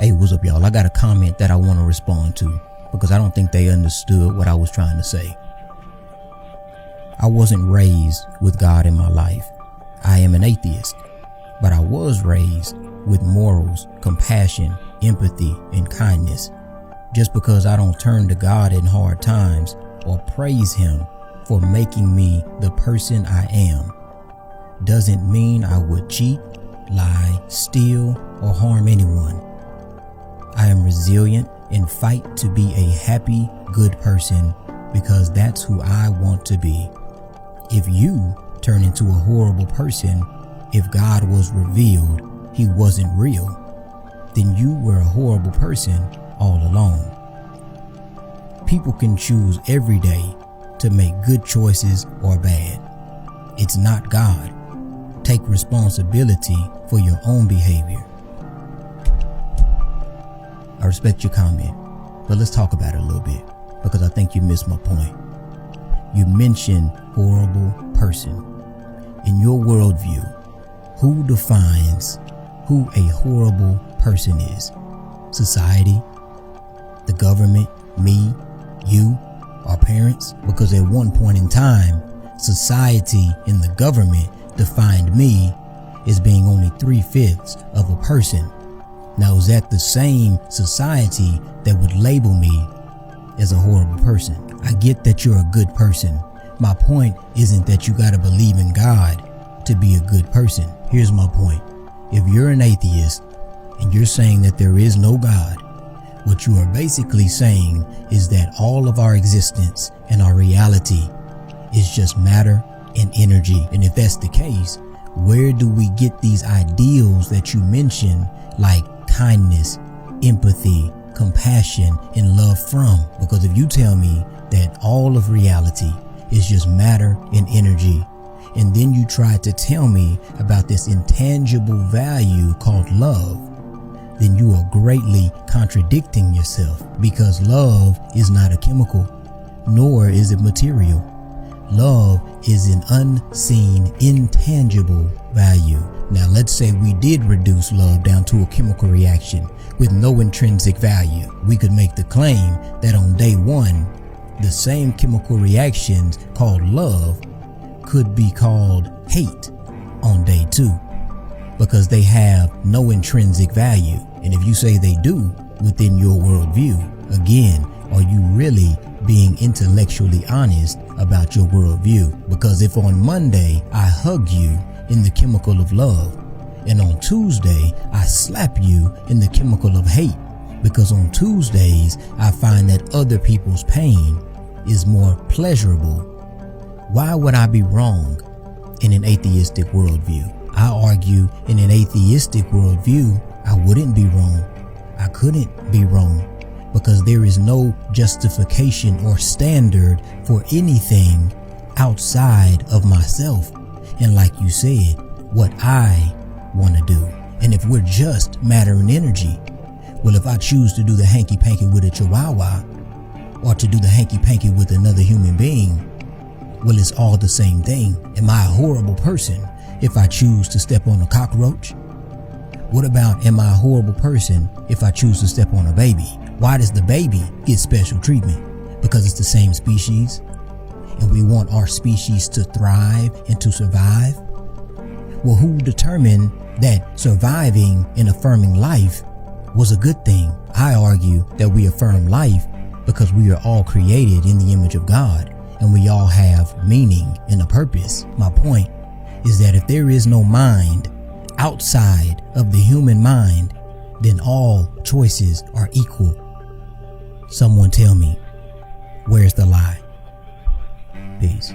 Hey, what's up, y'all? I got a comment that I want to respond to because I don't think they understood what I was trying to say. I wasn't raised with God in my life. I am an atheist, but I was raised with morals, compassion, empathy, and kindness. Just because I don't turn to God in hard times or praise Him for making me the person I am doesn't mean I would cheat, lie, steal, or harm anyone. I am resilient and fight to be a happy, good person because that's who I want to be. If you turn into a horrible person, if God was revealed, He wasn't real, then you were a horrible person all along. People can choose every day to make good choices or bad. It's not God. Take responsibility for your own behavior. I respect your comment, but let's talk about it a little bit because I think you missed my point. You mentioned horrible person. In your worldview, who defines who a horrible person is? Society? The government? Me? You? Our parents? Because at one point in time, society and the government defined me as being only 3/5 of a person. Now, is that the same society that would label me as a horrible person? I get that you're a good person. My point isn't that you gotta believe in God to be a good person. Here's my point. If you're an atheist and you're saying that there is no God, what you are basically saying is that all of our existence and our reality is just matter and energy. And if that's the case, where do we get these ideals that you mention, like kindness, empathy, compassion, and love from? Because if you tell me that all of reality is just matter and energy, and then you try to tell me about this intangible value called love, then you are greatly contradicting yourself, because love is not a chemical, nor is it material. Love is an unseen, intangible value. Now, let's say we did reduce love down to a chemical reaction with no intrinsic value. We could make the claim that on day one, the same chemical reactions called love could be called hate on day two, because they have no intrinsic value. And if you say they do within your worldview, again, are you really being intellectually honest about your worldview? Because if on Monday I hug you in the chemical of love, and on Tuesday I slap you in the chemical of hate, because on Tuesdays I find that other people's pain is more pleasurable, why would I be wrong in an atheistic worldview? I argue in an atheistic worldview, I wouldn't be wrong. I couldn't be wrong, because there is no justification or standard for anything outside of myself. And like you said, what I want to do. And if we're just matter and energy, well, if I choose to do the hanky-panky with a chihuahua, or to do the hanky-panky with another human being, well, it's all the same thing. Am I a horrible person if I choose to step on a cockroach? What about, am I a horrible person if I choose to step on a baby? Why does the baby get special treatment? Because it's the same species, and we want our species to thrive and to survive? Well, who determined that surviving and affirming life was a good thing? I argue that we affirm life because we are all created in the image of God, and we all have meaning and a purpose. My point is that if there is no mind outside of the human mind, then all choices are equal. Someone tell me, where's the lie? Peace.